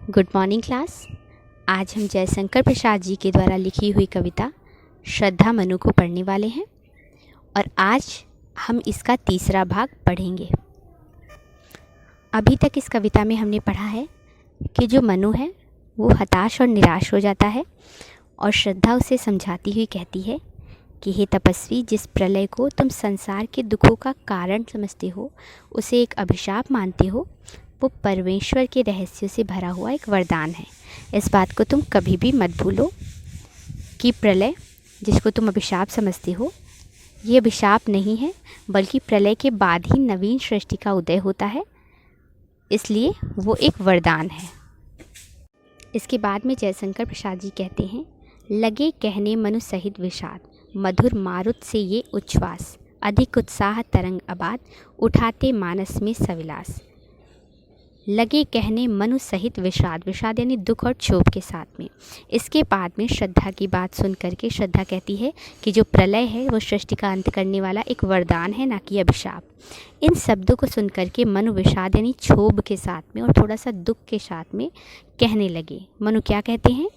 Good morning class. आज हम जयशंकर प्रसाद जी के द्वारा लिखी हुई कविता श्रद्धा मनु को पढ़ने वाले हैं और आज हम इसका तीसरा भाग पढ़ेंगे। अभी तक इस कविता में हमने पढ़ा है कि जो मनु है वो हताश और निराश हो जाता है और श्रद्धा उसे समझाती हुई कहती है कि हे तपस्वी, जिस प्रलय को तुम संसार के दुखों का कारण समझते हो, उसे एक अभिशाप मानते हो, वो परमेश्वर के रहस्यों से भरा हुआ एक वरदान है। इस बात को तुम कभी भी मत भूलो कि प्रलय, जिसको तुम अभिशाप समझते हो, ये अभिशाप नहीं है, बल्कि प्रलय के बाद ही नवीन सृष्टि का उदय होता है, इसलिए वो एक वरदान है। इसके बाद में जयशंकर प्रसाद जी कहते हैं, लगे कहने मनु सहित विषाद, मधुर मारुत से ये उच्छ्वास, अधिक उत्साह तरंग आबाद, उठाते मानस में सविलास। लगे कहने मनु सहित विषाद, विषाद यानी दुख और क्षोभ के साथ में। इसके बाद में श्रद्धा की बात सुन करके श्रद्धा कहती है कि जो प्रलय है वो सृष्टि का अंत करने वाला एक वरदान है, ना कि अभिशाप। इन शब्दों को सुन करके मनु विषाद यानी क्षोभ के साथ में और थोड़ा सा दुख के साथ में कहने लगे। मनु क्या कहते हैं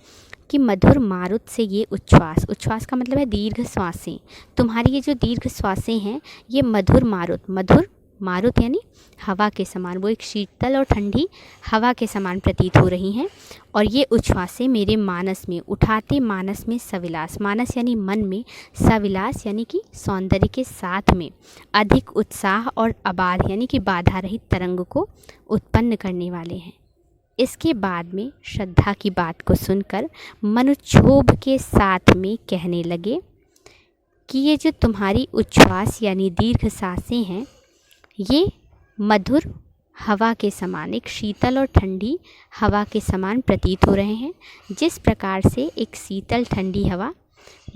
कि मधुर मारुत से ये उच्छ्वास, उच्छ्वास का मतलब है दीर्घ श्वासें, तुम्हारी ये जो दीर्घ श्वासें हैं ये मधुर मारुत, मधुर मारुत यानी हवा के समान, वो एक शीतल और ठंडी हवा के समान प्रतीत हो रही हैं। और ये उच्छ्वासें मेरे मानस में, उठाते मानस में सविलास, मानस यानी मन में, सविलास यानी कि सौंदर्य के साथ में, अधिक उत्साह और अबाध यानी कि बाधा रहित तरंग को उत्पन्न करने वाले हैं। इसके बाद में श्रद्धा की बात को सुनकर मनु क्षोभ के साथ में कहने लगे कि ये जो तुम्हारी उच्छ्वास यानी दीर्घ सांसें हैं, ये मधुर हवा के समान, एक शीतल और ठंडी हवा के समान प्रतीत हो रहे हैं। जिस प्रकार से एक शीतल ठंडी हवा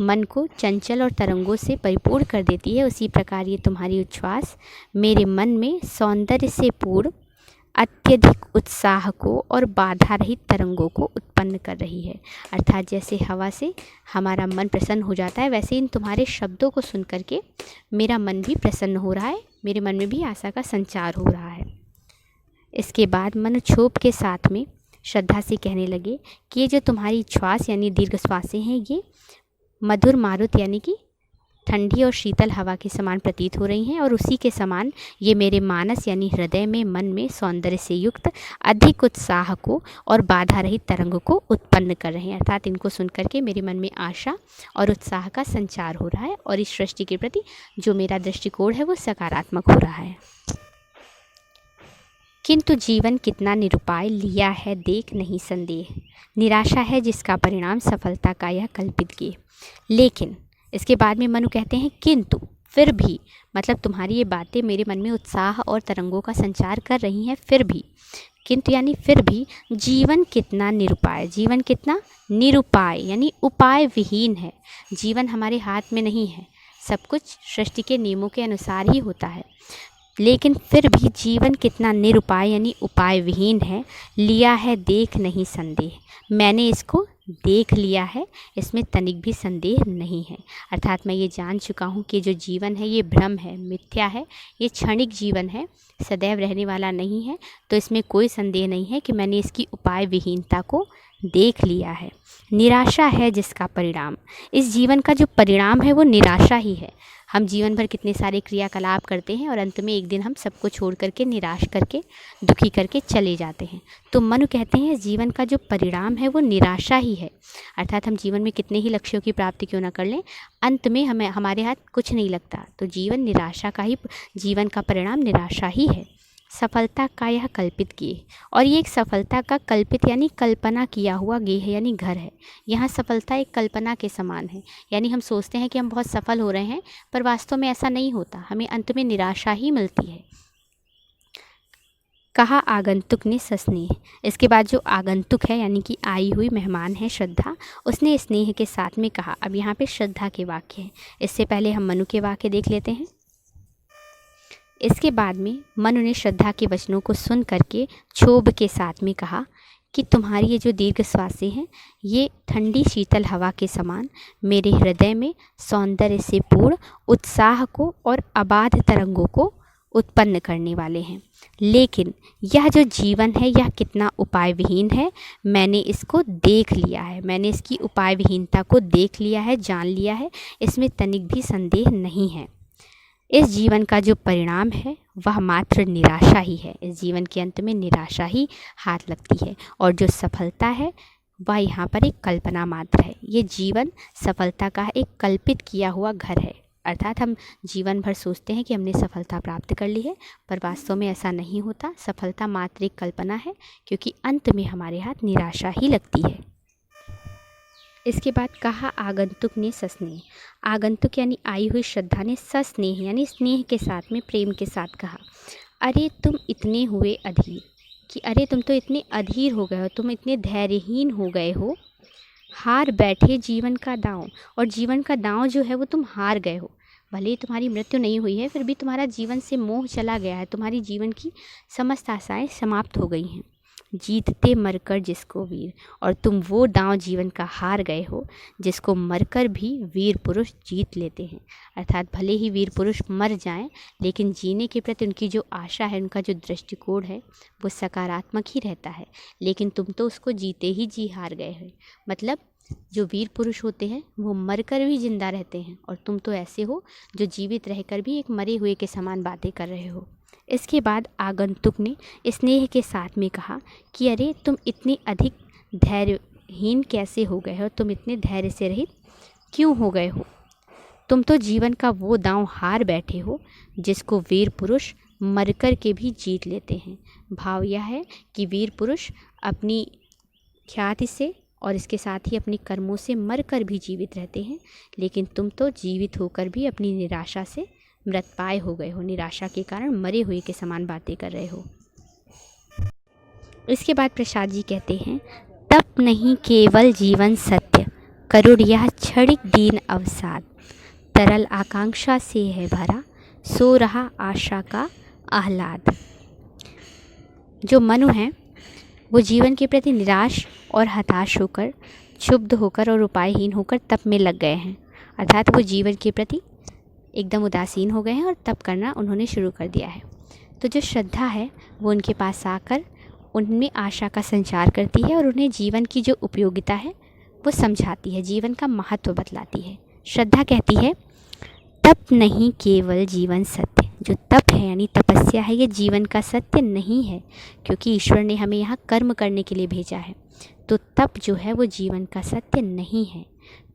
मन को चंचल और तरंगों से परिपूर्ण कर देती है, उसी प्रकार ये तुम्हारी उच्छ्वास मेरे मन में सौंदर्य से पूर्ण अत्यधिक उत्साह को और बाधा रहित तरंगों को उत्पन्न कर रही है। अर्थात जैसे हवा से हमारा मन प्रसन्न हो जाता है, वैसे इन तुम्हारे शब्दों को सुन करके मेरा मन भी प्रसन्न हो रहा है, मेरे मन में भी आशा का संचार हो रहा है। इसके बाद मनु क्षोभ के साथ में श्रद्धा से कहने लगे कि ये जो तुम्हारी श्वास यानी दीर्घ श्वासें हैं, ये मधुर मारुत यानी कि ठंडी और शीतल हवा के समान प्रतीत हो रही हैं और उसी के समान ये मेरे मानस यानी हृदय में, मन में सौंदर्य से युक्त अधिक उत्साह को और बाधा रहित तरंग को उत्पन्न कर रहे हैं। अर्थात इनको सुन करके मेरे मन में आशा और उत्साह का संचार हो रहा है और इस सृष्टि के प्रति जो मेरा दृष्टिकोण है वो सकारात्मक हो रहा है। किंतु जीवन कितना निरुपाय, लिया है देख नहीं संदेह, निराशा है जिसका परिणाम सफलता का यह कल्पित किए। लेकिन इसके बाद में मनु कहते हैं किंतु, फिर भी, मतलब तुम्हारी ये बातें मेरे मन में उत्साह और तरंगों का संचार कर रही हैं, फिर भी, किंतु यानी फिर भी, जीवन कितना निरुपाय, जीवन कितना निरुपाय यानी उपाय विहीन है। जीवन हमारे हाथ में नहीं है, सब कुछ सृष्टि के नियमों के अनुसार ही होता है, लेकिन फिर भी जीवन कितना निरुपाय यानी उपाय विहीन है। लिया है देख नहीं संदेह, मैंने इसको देख लिया है, इसमें तनिक भी संदेह नहीं है। अर्थात मैं ये जान चुका हूँ कि जो जीवन है ये भ्रम है, मिथ्या है, ये क्षणिक जीवन है, सदैव रहने वाला नहीं है। तो इसमें कोई संदेह नहीं है कि मैंने इसकी उपाय विहीनता को देख लिया है। निराशा है जिसका परिणाम, इस जीवन का जो परिणाम है वो निराशा ही है। हम जीवन भर कितने सारे क्रियाकलाप करते हैं और अंत में एक दिन हम सबको छोड़ करके, निराश करके, दुखी करके चले जाते हैं। तो मनु कहते हैं जीवन का जो परिणाम है वो निराशा ही है। अर्थात हम जीवन में कितने ही लक्ष्यों की प्राप्ति क्यों ना कर लें, अंत में हमें हमारे हाथ कुछ नहीं लगता। तो जीवन निराशा का ही, जीवन का परिणाम निराशा ही है। सफलता का यह कल्पित किए, और ये एक सफलता का कल्पित यानी कल्पना किया हुआ गेह यानी घर है। यहाँ सफलता एक कल्पना के समान है, यानी हम सोचते हैं कि हम बहुत सफल हो रहे हैं, पर वास्तव में ऐसा नहीं होता, हमें अंत में निराशा ही मिलती है। कहा आगंतुक ने सस्नेह, इसके बाद जो आगंतुक है यानी कि आई हुई मेहमान है श्रद्धा, उसने स्नेह के साथ में कहा। अब यहाँ पे श्रद्धा के वाक्य हैं, इससे पहले हम मनु के वाक्य देख लेते हैं। इसके बाद में मनु ने श्रद्धा के वचनों को सुन करके क्षोभ के साथ में कहा कि तुम्हारी ये जो दीर्घ श्वासें हैं, ये ठंडी शीतल हवा के समान मेरे हृदय में सौंदर्य से पूर्ण उत्साह को और अबाध तरंगों को उत्पन्न करने वाले हैं। लेकिन यह जो जीवन है यह कितना उपाय विहीन है, मैंने इसको देख लिया है, मैंने इसकी उपाय विहीनता को देख लिया है, जान लिया है, इसमें तनिक भी संदेह नहीं है। इस जीवन का जो परिणाम है वह मात्र निराशा ही है। इस जीवन के अंत में निराशा ही हाथ लगती है, और जो सफलता है वह यहाँ पर एक कल्पना मात्र है। ये जीवन सफलता का एक कल्पित किया हुआ घर है। अर्थात हम जीवन भर सोचते हैं कि हमने सफलता प्राप्त कर ली है, पर वास्तव में ऐसा नहीं होता। सफलता मात्र एक कल्पना है, क्योंकि अंत में हमारे हाथ निराशा ही लगती है। इसके बाद कहा आगंतुक ने सस्नेह। आगंतुक यानी आई हुई श्रद्धा ने सस्नेह यानी स्नेह के साथ में, प्रेम के साथ कहा, अरे तुम इतने हुए अधीर, कि अरे तुम तो इतने अधीर हो गए हो, तुम इतने धैर्यहीन हो गए हो, हार बैठे जीवन का दांव। और जीवन का दांव जो है वो तुम हार गए हो। भले ही तुम्हारी मृत्यु नहीं हुई है, फिर भी तुम्हारा जीवन से मोह चला गया है, तुम्हारी जीवन की समस्त आशाएं समाप्त हो गई हैं। जीतते मरकर जिसको वीर, और तुम वो दांव जीवन का हार गए हो जिसको मरकर भी वीर पुरुष जीत लेते हैं। अर्थात भले ही वीर पुरुष मर जाएं, लेकिन जीने के प्रति उनकी जो आशा है, उनका जो दृष्टिकोण है वो सकारात्मक ही रहता है। लेकिन तुम तो उसको जीते ही जी हार गए हो। मतलब जो वीर पुरुष होते हैं वो मरकर भी जिंदा रहते हैं, और तुम तो ऐसे हो जो जीवित रहकर भी एक मरे हुए के समान बातें कर रहे हो। इसके बाद आगंतुक ने स्नेह के साथ में कहा कि अरे तुम इतनी अधिक धैर्यहीन कैसे हो गए हो, तुम इतने धैर्य से रहित क्यों हो गए हो। तुम तो जीवन का वो दांव हार बैठे हो जिसको वीर पुरुष मरकर के भी जीत लेते हैं। भाव यह है कि वीर पुरुष अपनी ख्याति से और इसके साथ ही अपने कर्मों से मरकर भी जीवित रहते हैं, लेकिन तुम तो जीवित होकर भी अपनी निराशा से मृतपाय हो गए हो, निराशा के कारण मरे हुए के समान बातें कर रहे हो। इसके बाद प्रसाद जी कहते हैं, तप नहीं केवल जीवन सत्य, करुण यह क्षणिक दीन अवसाद, तरल आकांक्षा से है भरा, सो रहा आशा का आह्लाद। जो मनु हैं वो जीवन के प्रति निराश और हताश होकर, क्षुब्ध होकर और उपायहीन होकर तप में लग गए हैं। अर्थात वो जीवन के प्रति एकदम उदासीन हो गए हैं और तप करना उन्होंने शुरू कर दिया है। तो जो श्रद्धा है वो उनके पास आकर उनमें आशा का संचार करती है और उन्हें जीवन की जो उपयोगिता है वो समझाती है, जीवन का महत्व बतलाती है। श्रद्धा कहती है, तप नहीं केवल जीवन सत्य। जो तप है यानी तपस्या है, ये जीवन का सत्य नहीं है, क्योंकि ईश्वर ने हमें यहाँ कर्म करने के लिए भेजा है। तो तप जो है वो जीवन का सत्य नहीं है।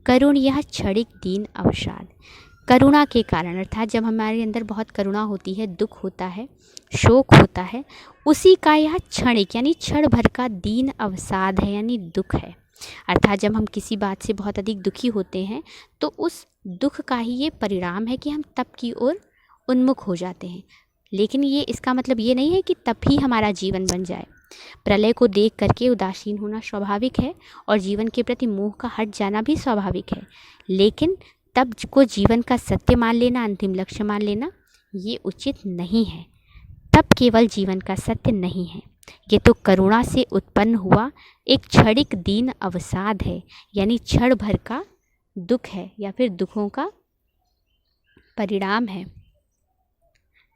करुण यह क्षणिक दीन अवसाद, करुणा के कारण, अर्थात जब हमारे अंदर बहुत करुणा होती है, दुख होता है, शोक होता है, उसी का यह क्षणिक यानी क्षण भर का दीन अवसाद है यानी दुख है। अर्थात जब हम किसी बात से बहुत अधिक दुखी होते हैं तो उस दुख का ही ये परिणाम है कि हम तप की ओर उन्मुख हो जाते हैं। लेकिन ये इसका मतलब ये नहीं है कि तप ही हमारा जीवन बन जाए। प्रलय को देख करके उदासीन होना स्वाभाविक है और जीवन के प्रति मोह का हट जाना भी स्वाभाविक है, लेकिन तप को जीवन का सत्य मान लेना, अंतिम लक्ष्य मान लेना, ये उचित नहीं है। तप केवल जीवन का सत्य नहीं है, ये तो करुणा से उत्पन्न हुआ एक क्षणिक दीन अवसाद है, यानी क्षण भर का दुख है या फिर दुखों का परिणाम है।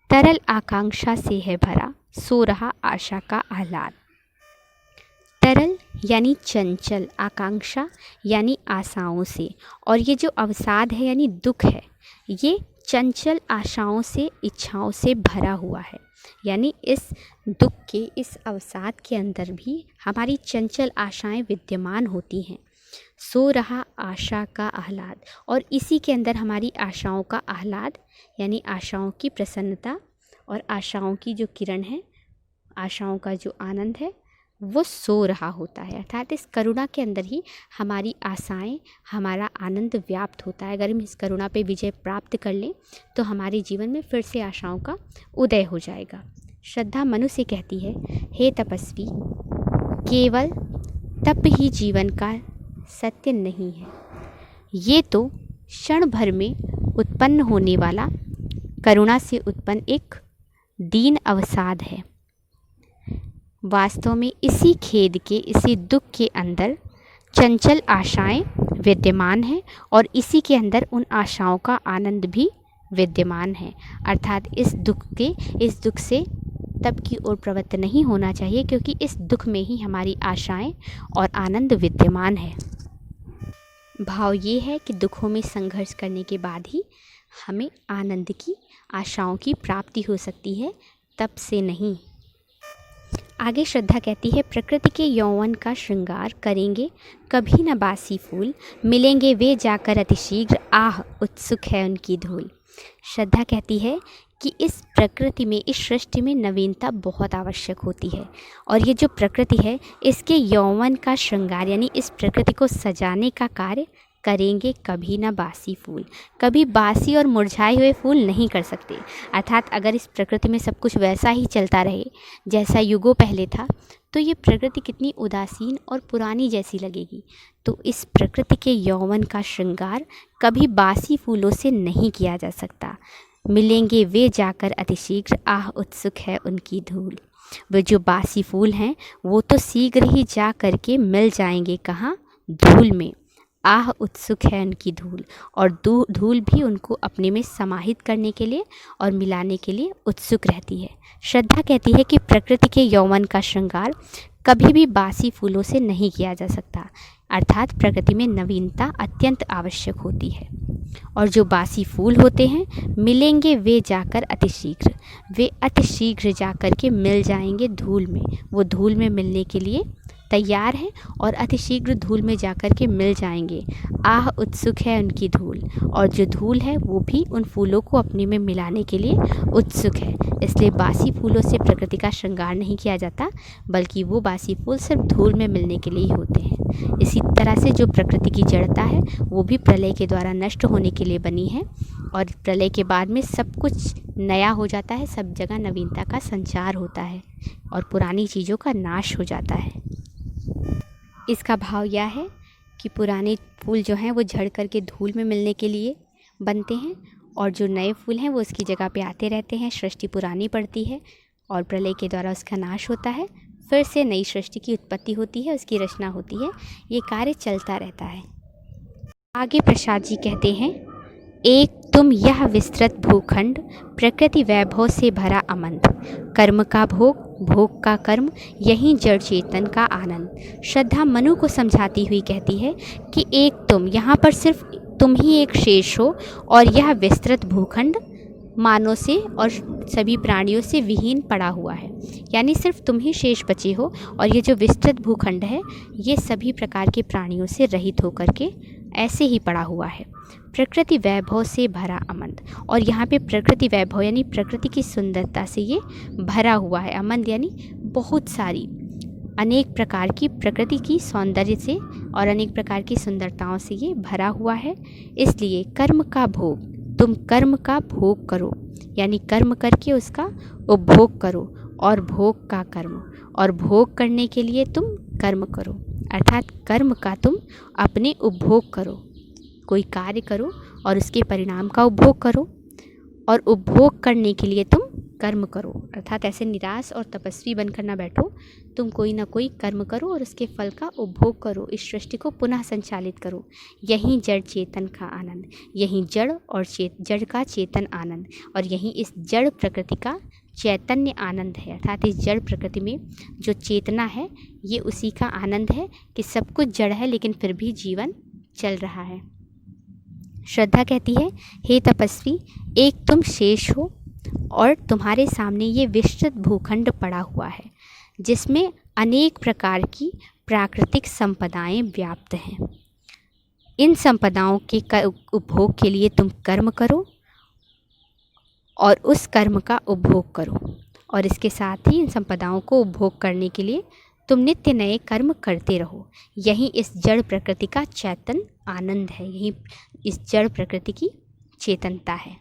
तरल आकांक्षा से है भरा, सो रहा आशा का आह्लाद। तरल यानी चंचल, आकांक्षा यानी आशाओं से, और ये जो अवसाद है यानी दुख है, ये चंचल आशाओं से, इच्छाओं से भरा हुआ है। यानी इस दुख के, इस अवसाद के अंदर भी हमारी चंचल आशाएं विद्यमान होती हैं। सो रहा आशा का आह्लाद, और इसी के अंदर हमारी आशाओं का आह्लाद यानी आशाओं की प्रसन्नता और आशाओं की जो किरण है, आशाओं का जो आनंद है वो सो रहा होता है। अर्थात इस करुणा के अंदर ही हमारी आशाएं, हमारा आनंद व्याप्त होता है। अगर हम इस करुणा पे विजय प्राप्त कर लें तो हमारे जीवन में फिर से आशाओं का उदय हो जाएगा। श्रद्धा मनु से कहती है, हे तपस्वी, केवल तप ही जीवन का सत्य नहीं है, ये तो क्षण भर में उत्पन्न होने वाला करुणा से उत्पन्न एक दीन अवसाद है। वास्तव में इसी खेद के, इसी दुख के अंदर चंचल आशाएं विद्यमान हैं और इसी के अंदर उन आशाओं का आनंद भी विद्यमान है, अर्थात इस दुख से तब की ओर प्रवृत्त नहीं होना चाहिए, क्योंकि इस दुख में ही हमारी आशाएं और आनंद विद्यमान है। भाव ये है कि दुखों में संघर्ष करने के बाद ही हमें आनंद की, आशाओं की प्राप्ति हो सकती है, तब से नहीं। आगे श्रद्धा कहती है, प्रकृति के यौवन का श्रृंगार करेंगे कभी न बासी फूल, मिलेंगे वे जाकर अतिशीघ्र, आह उत्सुक है उनकी धूल। श्रद्धा कहती है कि इस प्रकृति में, इस सृष्टि में नवीनता बहुत आवश्यक होती है, और ये जो प्रकृति है इसके यौवन का श्रृंगार यानी इस प्रकृति को सजाने का कार्य करेंगे कभी ना बासी फूल। कभी बासी और मुरझाए हुए फूल नहीं कर सकते, अर्थात अगर इस प्रकृति में सब कुछ वैसा ही चलता रहे जैसा युगों पहले था, तो ये प्रकृति कितनी उदासीन और पुरानी जैसी लगेगी। तो इस प्रकृति के यौवन का श्रृंगार कभी बासी फूलों से नहीं किया जा सकता। मिलेंगे वे जाकर अतिशीघ्र, आह उत्सुक है उनकी धूल। वे जो बासी फूल हैं वो तो शीघ्र ही जा कर के मिल जाएंगे, कहाँ? धूल में। आह उत्सुक है उनकी धूल, और धूल भी उनको अपने में समाहित करने के लिए और मिलाने के लिए उत्सुक रहती है। श्रद्धा कहती है कि प्रकृति के यौवन का श्रृंगार कभी भी बासी फूलों से नहीं किया जा सकता, अर्थात प्रकृति में नवीनता अत्यंत आवश्यक होती है। और जो बासी फूल होते हैं, मिलेंगे वे जाकर अतिशीघ्र, वे अतिशीघ्र जाकर के मिल जाएंगे धूल में। वो धूल में मिलने के लिए तैयार हैं और अतिशीघ्र धूल में जाकर के मिल जाएंगे। आह उत्सुक है उनकी धूल, और जो धूल है वो भी उन फूलों को अपने में मिलाने के लिए उत्सुक है। इसलिए बासी फूलों से प्रकृति का श्रृंगार नहीं किया जाता, बल्कि वो बासी फूल सिर्फ धूल में मिलने के लिए ही होते हैं। इसी तरह से जो प्रकृति की जड़ता है वो भी प्रलय के द्वारा नष्ट होने के लिए बनी है, और प्रलय के बाद में सब कुछ नया हो जाता है, सब जगह नवीनता का संचार होता है और पुरानी चीज़ों का नाश हो जाता है। इसका भाव यह है कि पुराने फूल जो हैं वो झड़ करके धूल में मिलने के लिए बनते हैं, और जो नए फूल हैं वो उसकी जगह पे आते रहते हैं। सृष्टि पुरानी पड़ती है और प्रलय के द्वारा उसका नाश होता है, फिर से नई सृष्टि की उत्पत्ति होती है, उसकी रचना होती है। ये कार्य चलता रहता है। आगे प्रसाद जी कहते हैं, एक तुम यह विस्तृत भूखंड, प्रकृति वैभव से भरा अमंत, कर्म का भोग, भोग का कर्म, यही जड़ चेतन का आनंद। श्रद्धा मनु को समझाती हुई कहती है कि एक तुम, यहाँ पर सिर्फ तुम ही एक शेष हो, और यह विस्तृत भूखंड मानव से और सभी प्राणियों से विहीन पड़ा हुआ है, यानी सिर्फ तुम ही शेष बचे हो, और ये जो विस्तृत भूखंड है ये सभी प्रकार के प्राणियों से रहित होकर के ऐसे ही पड़ा हुआ है। प्रकृति वैभव से भरा अमंत, और यहाँ पे प्रकृति वैभव यानी प्रकृति की सुंदरता से ये भरा हुआ है। अमंत यानी बहुत सारी, अनेक प्रकार की प्रकृति की सौंदर्य से और अनेक प्रकार की सुंदरताओं से ये भरा हुआ है। इसलिए कर्म का भोग, तुम कर्म का भोग करो, यानी कर्म करके उसका उपभोग करो, और भोग का कर्म, और भोग करने के लिए तुम कर्म करो, अर्थात कर्म का तुम अपने उपभोग करो। कोई कार्य करो और उसके परिणाम का उपभोग करो, और उपभोग करने के लिए तुम कर्म करो, अर्थात ऐसे निराश और तपस्वी बनकर ना बैठो, तुम कोई ना कोई कर्म करो और उसके फल का उपभोग करो, इस सृष्टि को पुनः संचालित करो। यही जड़ चेतन का आनंद, यही जड़ और जड़ का चेतन आनंद, और यही इस जड़ प्रकृति का चैतन्य आनंद है, अर्थात इस जड़ प्रकृति में जो चेतना है ये उसी का आनंद है कि सब कुछ जड़ है लेकिन फिर भी जीवन चल रहा है। श्रद्धा कहती है, हे तपस्वी, एक तुम शेष हो, और तुम्हारे सामने ये विस्तृत भूखंड पड़ा हुआ है, जिसमें अनेक प्रकार की प्राकृतिक संपदाएं व्याप्त हैं। इन संपदाओं के उपभोग के लिए तुम कर्म करो और उस कर्म का उपभोग करो, और इसके साथ ही इन संपदाओं को उपभोग करने के लिए तुम नित्य नए कर्म करते रहो। यही इस जड़ प्रकृति का चैतन आनंद है, यही इस जड़ प्रकृति की चेतनता है।